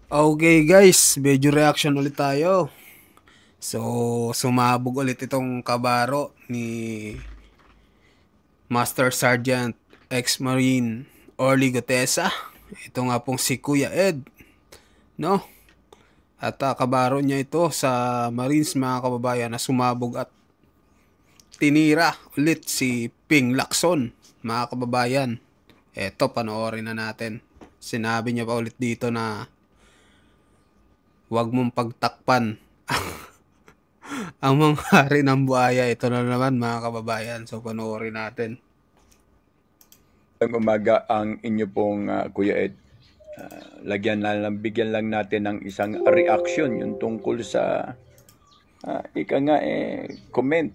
Okay guys, video reaction ulit tayo. So, sumabog ulit itong kabaro ni Master Sergeant ex-Marine Orly Gutesa. Ito nga pong si Kuya Ed, no? At kabaro niya ito sa Marines, mga kababayan, na sumabog at tinira ulit si Ping Lacson, mga kababayan. Eto, panoorin na natin. Sinabi niya pa ulit dito na huwag mong pagtakpan ang mga hari ng buhaya. Ito na naman, mga kababayan. So, panoorin natin. Magandang umaga ang inyo pong Kuya Ed. Bigyan lang natin ng isang reaction yung tungkol sa comment.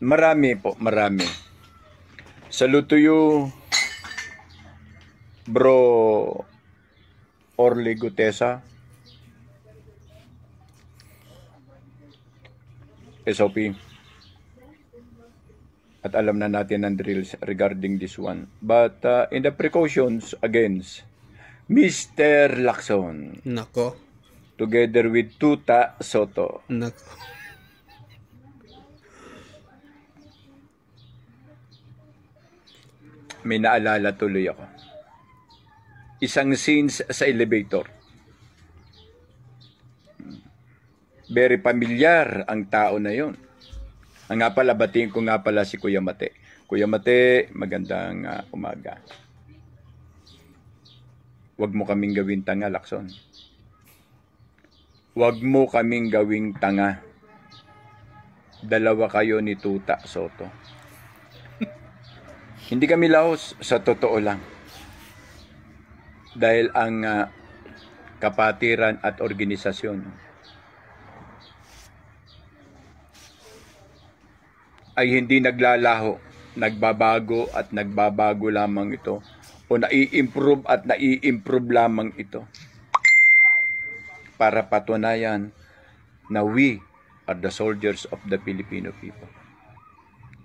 Marami po, marami. Salute to you, Bro Orly Gutesa. SOP. At alam na natin ang drills regarding this one. But in the precautions against Mr. Lacson, Nako. together with Tuta Soto, Nako. may naalala tuloy ako. Isang scenes sa elevator. Very familiar ang tao na yon. Ang nga pala, batiin ko nga pala si Kuya Mate. Kuya Mate, magandang umaga. Huwag mo kaming gawing tanga, Lacson. Huwag mo kaming gawing tanga. Dalawa kayo ni Tuta Soto. Hindi kami lahos, sa totoo lang. Dahil ang kapatiran at organisasyon ay hindi naglalaho, nagbabago at nagbabago lamang ito, o nai-improve at nai-improve lamang ito para patunayan na we are the soldiers of the Filipino people.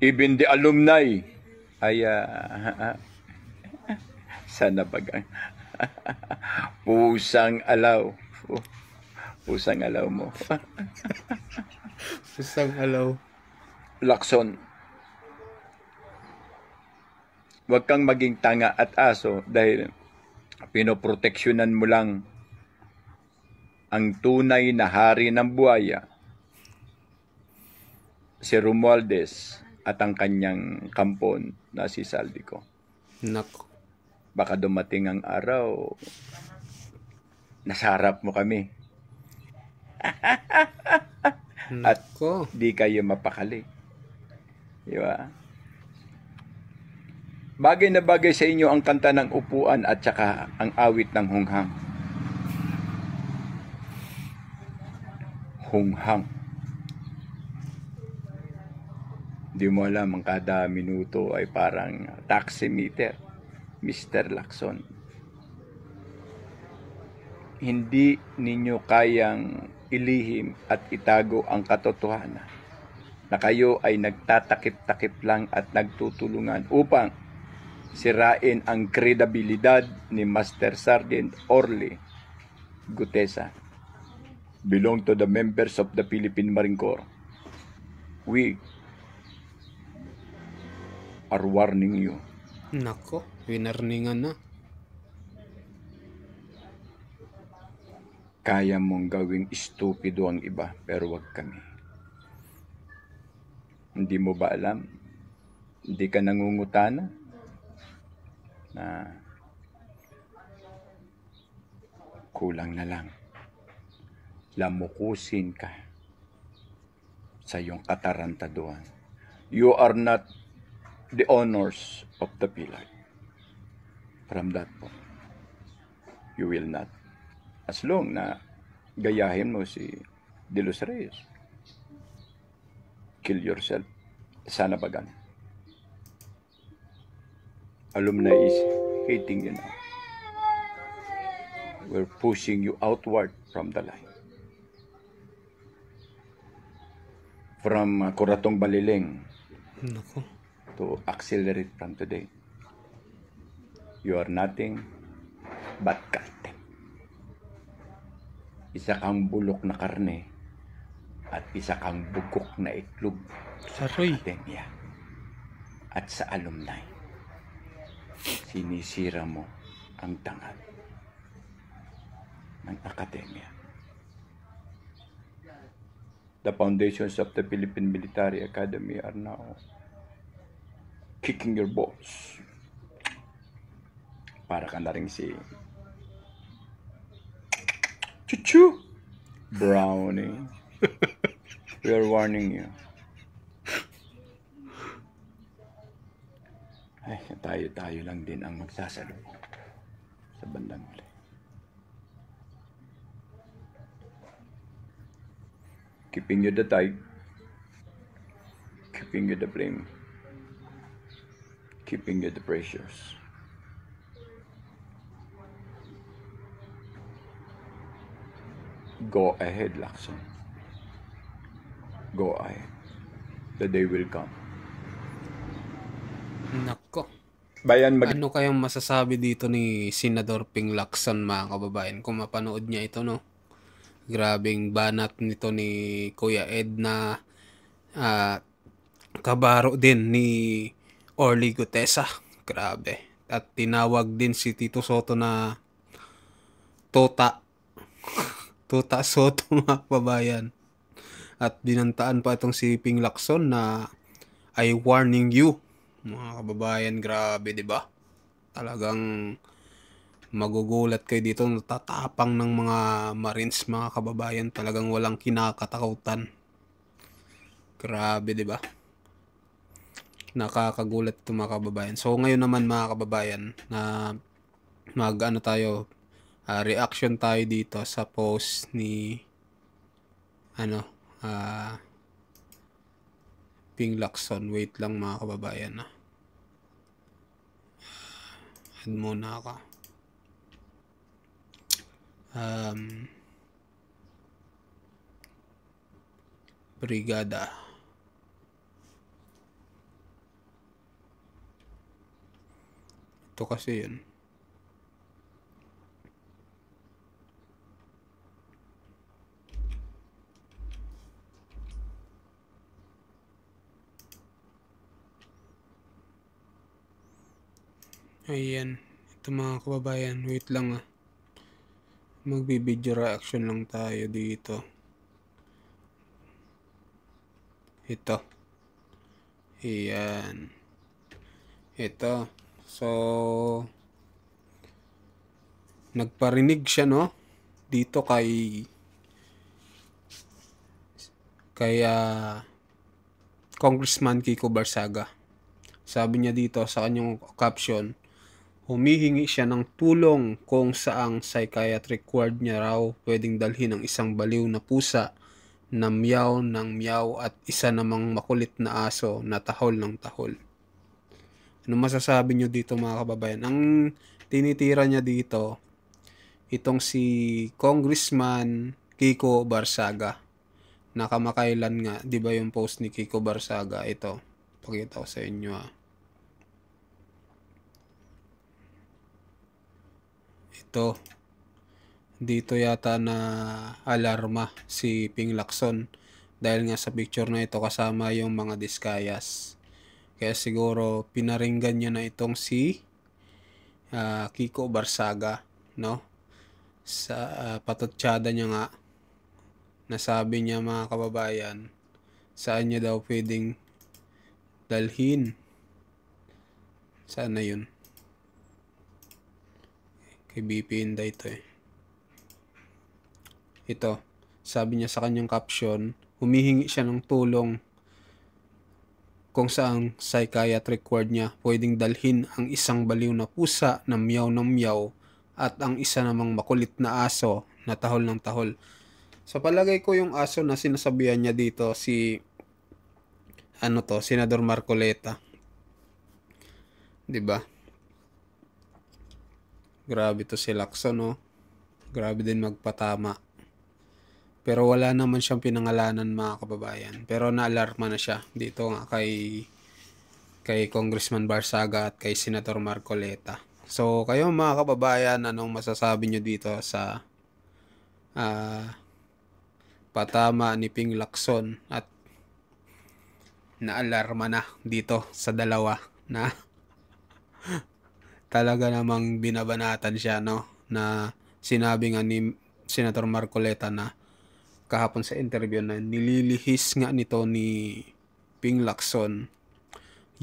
Even the alumni ay sana bagang pusang alaw. Pusang alaw mo. Pusang alaw. Lacson, huwag kang maging tanga at aso dahil pinoproteksyonan mo lang ang tunay na hari ng buhaya, si Romualdez, at ang kanyang kampon na si Saldico. Nako. Baka dumating ang araw, nasarap mo kami. At Nako. di kayo mapakali. Di ba? Bagay na bagay sa inyo ang kanta ng upuan at saka ang awit ng hunghang. Hunghang. Di mo alam, ang kada minuto ay parang taximeter, Mr. Lacson. Hindi ninyo kayang ilihim at itago ang katotohanan na kayo ay nagtatakip-takip lang at nagtutulungan upang sirain ang kredibilidad ni Master Sergeant Orly Gutesa. Belong to the members of the Philippine Marine Corps. We are warning you. Nako. Winarningan na. Kaya mong gawing estupido ang iba, pero wag kami. Hindi mo ba alam? Hindi ka nangungutana na kulang na lang. Lamukusin ka sa iyong katarantaduhan. You are not the honors of the pillar. From that point, you will not. As long na gayahin mo si De Los Reyes. Kill yourself. Sana bagan. Alumni is hating you now. We're pushing you outward from the line. From Coratong Baliling Nako. to accelerate from today. You are nothing but captain. isa kang bulok na karne at isa kang bugok na itlog sa Aroy. akademya at sa alumni. Sinisira mo ang dangal ng akademya. The foundations of the Philippine Military Academy are now kicking your balls. Para ka na rin si Chuchu Brownie. We are warning you. Ay, tayo lang din ang magsasalubong sa bandang huli. Keeping you the tight, keeping you the flame, keeping you the precious. Go ahead, Lacson. Go ahead. The day will come. Nako. Bayan, Ano kayang masasabi dito ni Senador Ping Lacson, mga kababayan, kung mapanood niya ito, no? Grabing banat nito ni Kuya Ed na kabaro din ni Orly Gutesa. Grabe. At tinawag din si Tito Soto na Tota. Tota Soto, mga kababayan. At binantaan pa itong si Ping Lacson na I warning you. Mga kababayan, grabe, di ba? Talagang magugulat kayo dito, natatapang ng mga Marines, mga kababayan, talagang walang kinakatakutan. Grabe, di ba? Nakakagulat ito, mga kababayan. So ngayon naman, mga kababayan, na reaction tayo dito sa post ni Ping Lacson. Wait lang, mga kababayan, add muna ako. Brigada. Ito kasi yun. Ayan. Ito, mga kababayan. Wait lang Magbi-video reaction lang tayo dito. Ito. Ayan. Ito. So, nagparinig siya, no? Dito kay Congressman Kiko Barsaga. Sabi niya dito sa kanyang caption, humihingi siya ng tulong kung saang psychiatric ward niya raw pwedeng dalhin ng isang baliw na pusa na meow ng meow at isa namang makulit na aso na tahol ng tahol. Ano masasabi niyo dito, mga kababayan? Ang tinitira niya dito, itong si Congressman Kiko Barsaga. Nakamakailan nga, di ba yung post ni Kiko Barsaga? Ito, pakita ko sa inyo Ito, dito yata na alarma si Ping Lacson dahil nga sa picture na ito kasama yung mga diskayas. Kaya siguro pinaringgan niya na itong si Kiko Barsaga, no? Sa patutsada niya nga, nasabi niya, mga kababayan, saan niya daw pwedeng dalhin. Saan na yun? Kay BP Inday ito Ito, sabi niya sa kanyang caption, humihingi siya ng tulong kung saan psychiatric ward niya pwedeng dalhin ang isang baliw na pusa na meow ng meow at ang isa namang makulit na aso na tahol ng tahol. Sa palagay ko yung aso na sinasabihan niya dito Senador Marcoleta. 'Di ba? Grabe to si Lacson, no? Grabe din magpatama. Pero wala naman siyang pinangalanan, mga kababayan. Pero naalarma na siya dito nga kay Congressman Barsaga at kay Senator Marcoleta. So, kayo, mga kababayan, anong masasabi nyo dito sa ah, patama ni Ping Lacson at naalarma na dito sa dalawa na talaga namang binabanatan siya, no? Na sinabi nga ni Senator Marcoleta na kahapon sa interview na nililihis nga nito ni Ping Lacson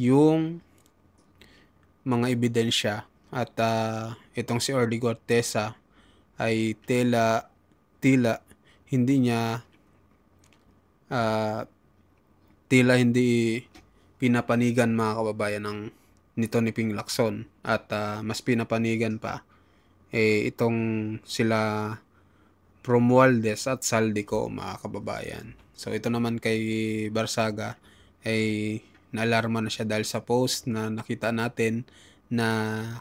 yung mga ebidensya at itong si Orly Gotesa ay tila hindi pinapanigan, mga kababayan, ng nito ni Ping Lacson at mas pinapanigan pa itong sila Romualdez at Saldico, mga kababayan. So ito naman kay Barsaga ay naalarma na siya dahil sa post na nakita natin na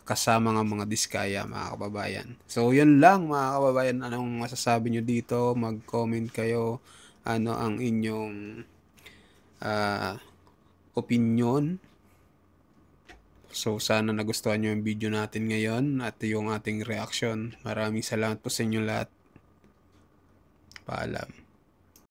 kasama nga mga diskaya, mga kababayan. So yun lang, mga kababayan, anong masasabi nyo dito? Mag-comment kayo, ano ang inyong opinion. So sana nagustuhan nyo yung video natin ngayon at yung ating reaction. Maraming salamat po sa inyo lahat. Paalam.